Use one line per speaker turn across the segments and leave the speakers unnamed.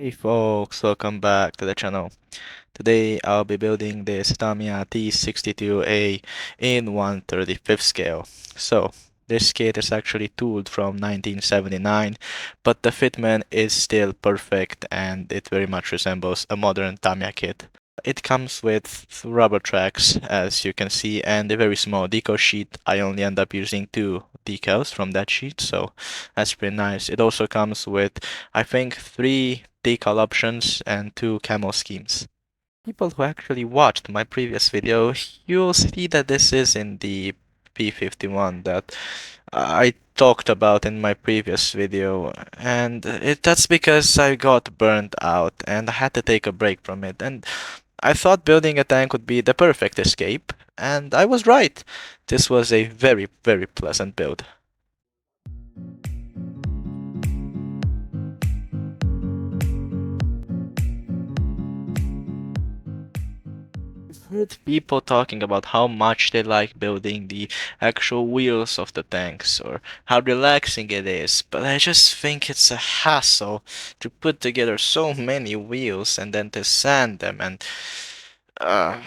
Hey folks, welcome back to the channel. Today I'll be building this TAMIYA T-62A in 1/35th scale. So, this kit is actually tooled from 1979, but the fitment is still perfect and it very much resembles a modern TAMIYA kit. It comes with rubber tracks, as you can see, and a very small decal sheet. I only end up using two decals from that sheet, so that's pretty nice. It also comes with, I think, three decal options and two camo schemes. People who actually watched my previous video, you'll see that this is in the P51 that I talked about in my previous video, and that's because I got burnt out and I had to take a break from it. And I thought building a tank would be the perfect escape, and I was right. This was a very, very pleasant build. I've heard people talking about how much they like building the actual wheels of the tanks or how relaxing it is, but I just think it's a hassle to put together so many wheels and then to sand them and I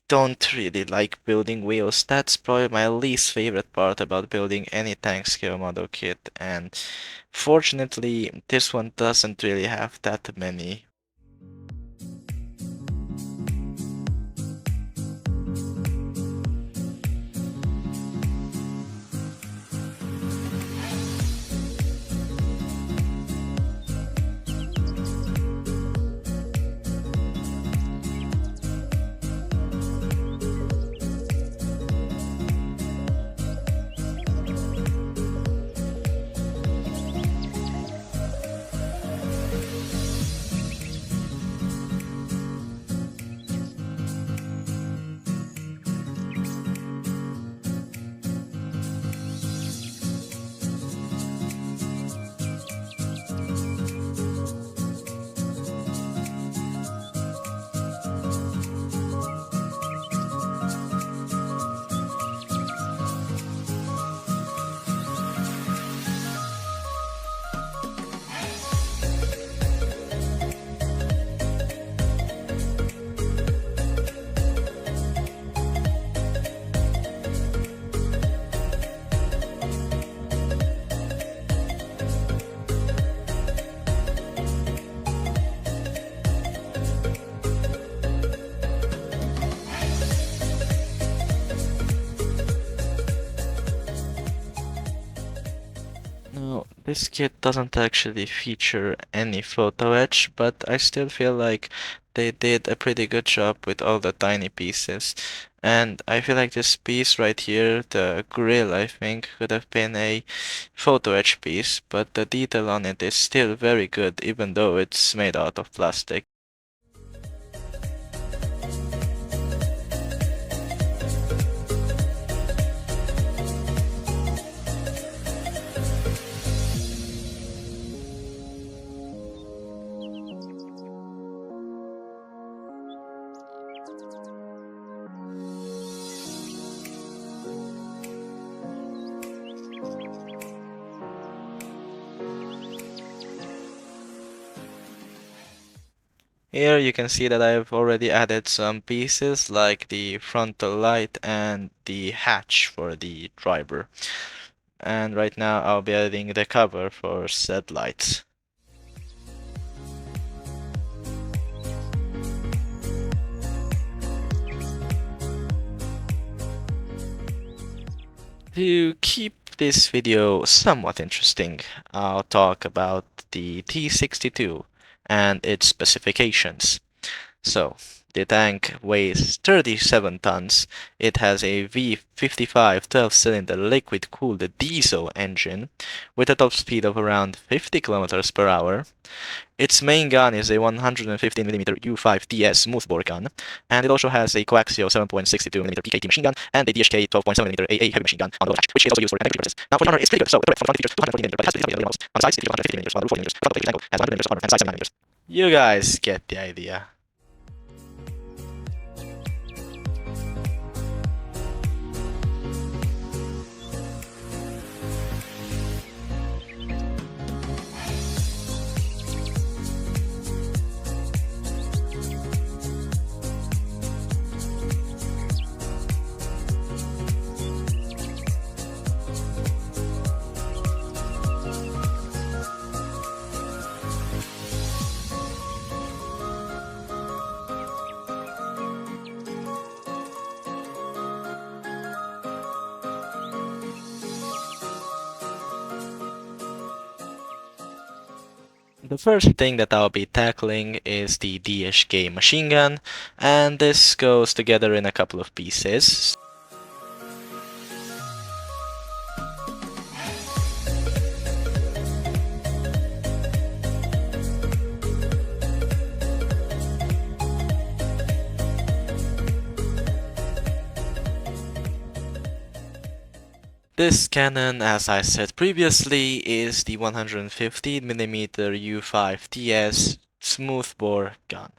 don't really like building wheels. That's probably my least favorite part about building any tank scale model kit, and fortunately this one doesn't really have that many. No, this kit doesn't actually feature any photo etch, but I still feel like they did a pretty good job with all the tiny pieces. And I feel like this piece right here, the grill, I think, could have been a photo etch piece, but the detail on it is still very good, even though it's made out of plastic. Here you can see that I've already added some pieces like the frontal light and the hatch for the driver. And right now I'll be adding the cover for said lights. To keep this video somewhat interesting, I'll talk about the T-62 and its specifications. So, the tank weighs 37 tons. It has a V55 12-cylinder liquid-cooled diesel engine with a top speed of around 50 kilometers per hour. Its main gun is a 115mm U5TS smoothbore gun, and it also has a coaxial 7.62mm PKT machine gun and a DHK 12.7mm AA heavy machine gun on the hatch, which is also used for kinetic purposes. Now, for the armor, it's pretty good. So, the front features 240mm, but it has to be models. On the sides, it features 150mm, while the roof 40mm. Front plate angle has 100mm armor and sides 7mm. You guys get the idea. The first thing that I'll be tackling is the DHK machine gun, and this goes together in a couple of pieces. This cannon, as I said previously, is the 150mm U5TS smoothbore gun.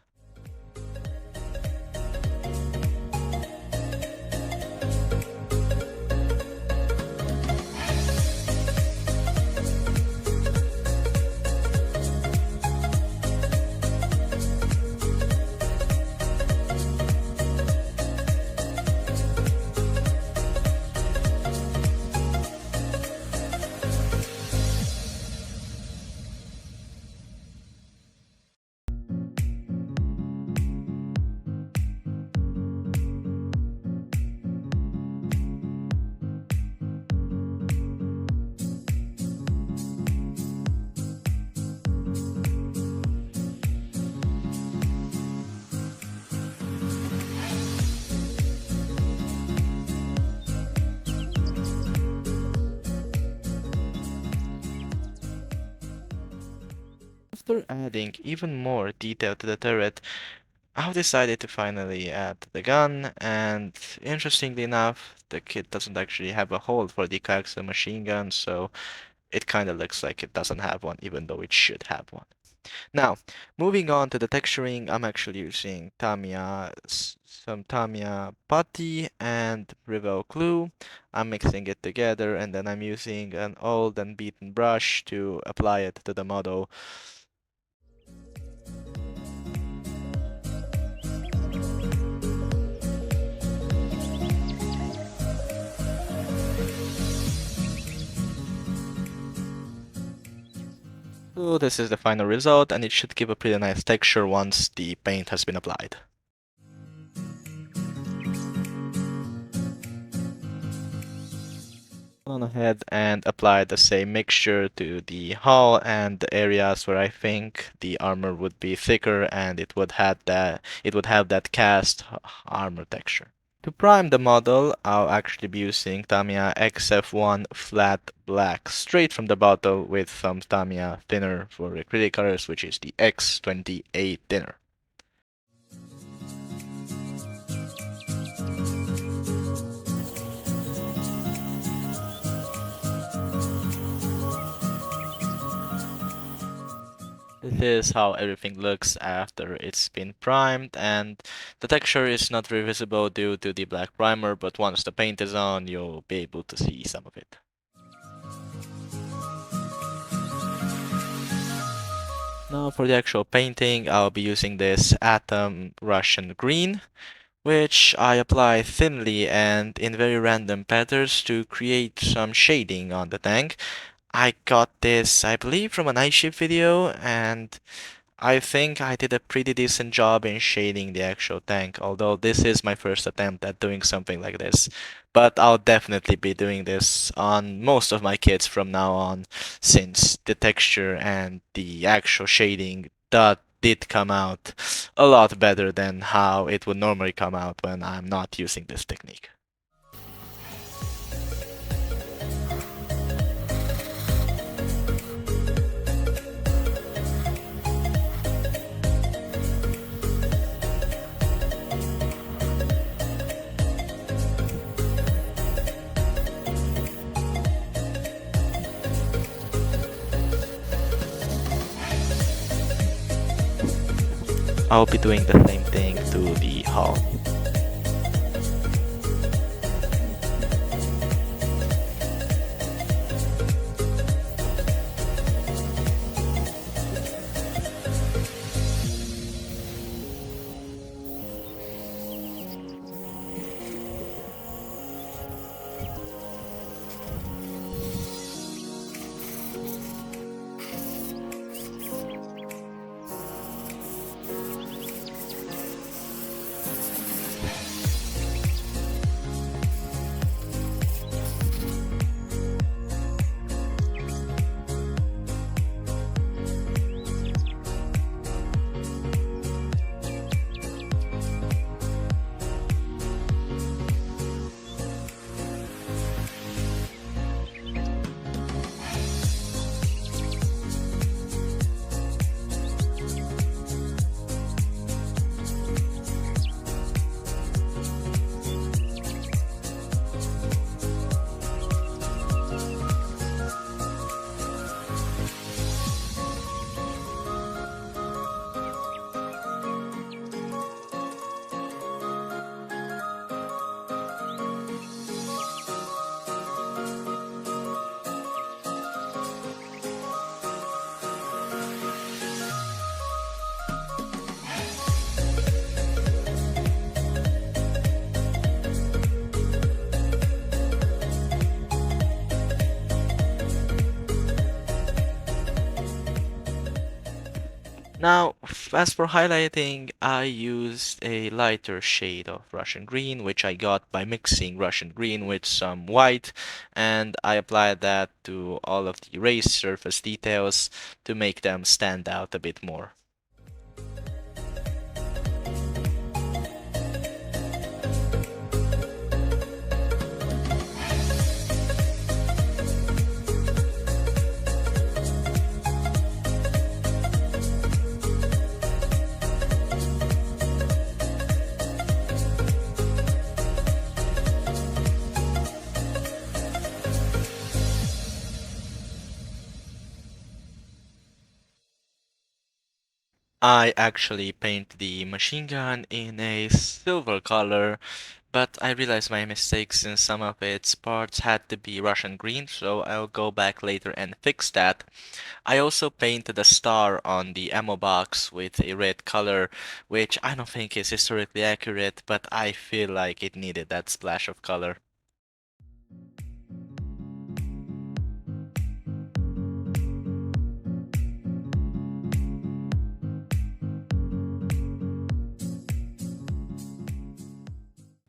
After adding even more detail to the turret, I've decided to finally add the gun, and interestingly enough, the kit doesn't actually have a hole for the coaxial machine gun, so it kinda looks like it doesn't have one, even though it should have one. Now, moving on to the texturing, I'm actually using some Tamiya putty and Rivel glue. I'm mixing it together, and then I'm using an old and beaten brush to apply it to the model. So this is the final result, and it should give a pretty nice texture once the paint has been applied. On ahead and apply the same mixture to the hull and the areas where I think the armor would be thicker and it would have that cast armor texture. To prime the model, I'll actually be using Tamiya XF1 flat black straight from the bottle with some Tamiya thinner for acrylic colors, which is the X20A thinner. This is how everything looks after it's been primed, and the texture is not very visible due to the black primer, but once the paint is on, you'll be able to see some of it. Now for the actual painting, I'll be using this Atom Russian Green, which I apply thinly and in very random patterns to create some shading on the tank. I got this, I believe, from an iShip video, and I think I did a pretty decent job in shading the actual tank, although this is my first attempt at doing something like this. But I'll definitely be doing this on most of my kits from now on, since the texture and the actual shading that did come out a lot better than how it would normally come out when I'm not using this technique. I'll be doing the same thing to the hull. Now, as for highlighting, I used a lighter shade of Russian green, which I got by mixing Russian green with some white, and I applied that to all of the raised surface details to make them stand out a bit more. I actually paint the machine gun in a silver color, but I realized my mistake since some of its parts had to be Russian green, so I'll go back later and fix that. I also painted a star on the ammo box with a red color, which I don't think is historically accurate, but I feel like it needed that splash of color.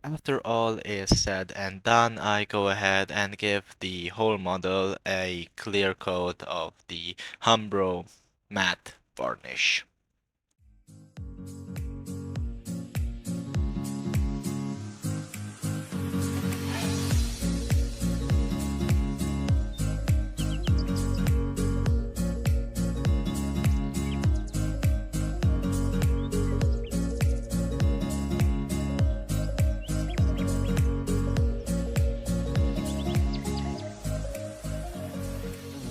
After all is said and done, I go ahead and give the whole model a clear coat of the Umbro matte varnish.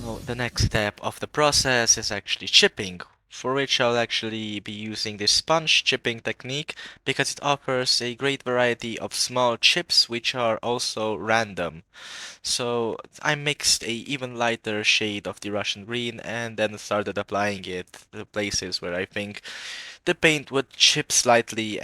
Now, the next step of the process is actually chipping, for which I'll actually be using the sponge chipping technique because it offers a great variety of small chips which are also random. So I mixed a even lighter shade of the Russian green and then started applying it to places where I think the paint would chip slightly.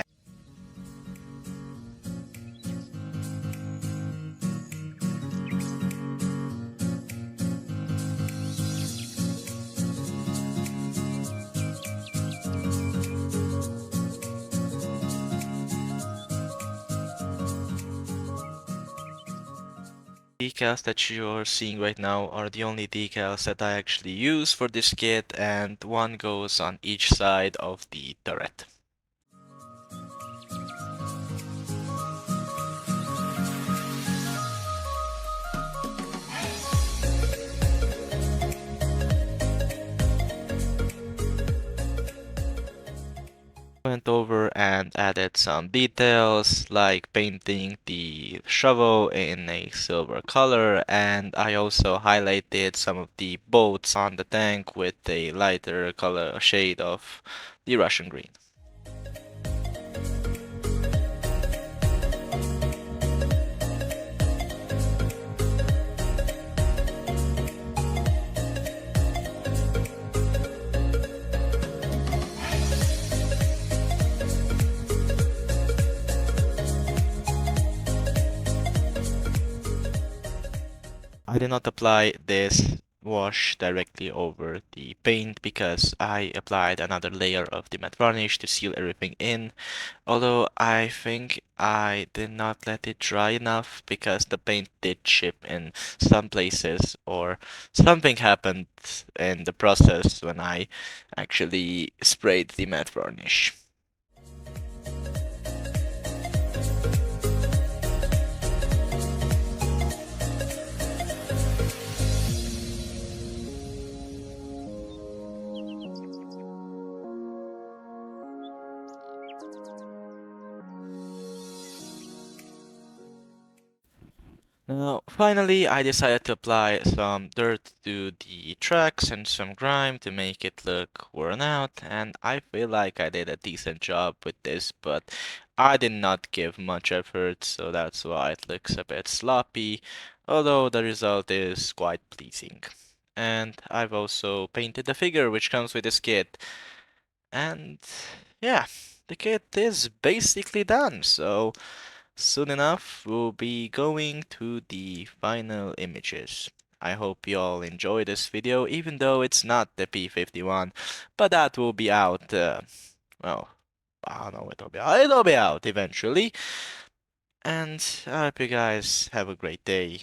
Decals that you're seeing right now are the only decals that I actually use for this kit, and one goes on each side of the turret. Went over and added some details like painting the shovel in a silver color, and I also highlighted some of the bolts on the tank with a lighter color shade of the Russian green. I did not apply this wash directly over the paint because I applied another layer of the matte varnish to seal everything in. Although I think I did not let it dry enough because the paint did chip in some places, or something happened in the process when I actually sprayed the matte varnish. Now, finally, I decided to apply some dirt to the tracks and some grime to make it look worn out, and I feel like I did a decent job with this, but I did not give much effort, so that's why it looks a bit sloppy, although the result is quite pleasing. And I've also painted the figure which comes with this kit, and yeah, the kit is basically done, so soon enough, we'll be going to the final images. I hope you all enjoy this video, even though it's not the P51, but that will be out, well, I don't know when it'll be out. It'll be out eventually. And I hope you guys have a great day.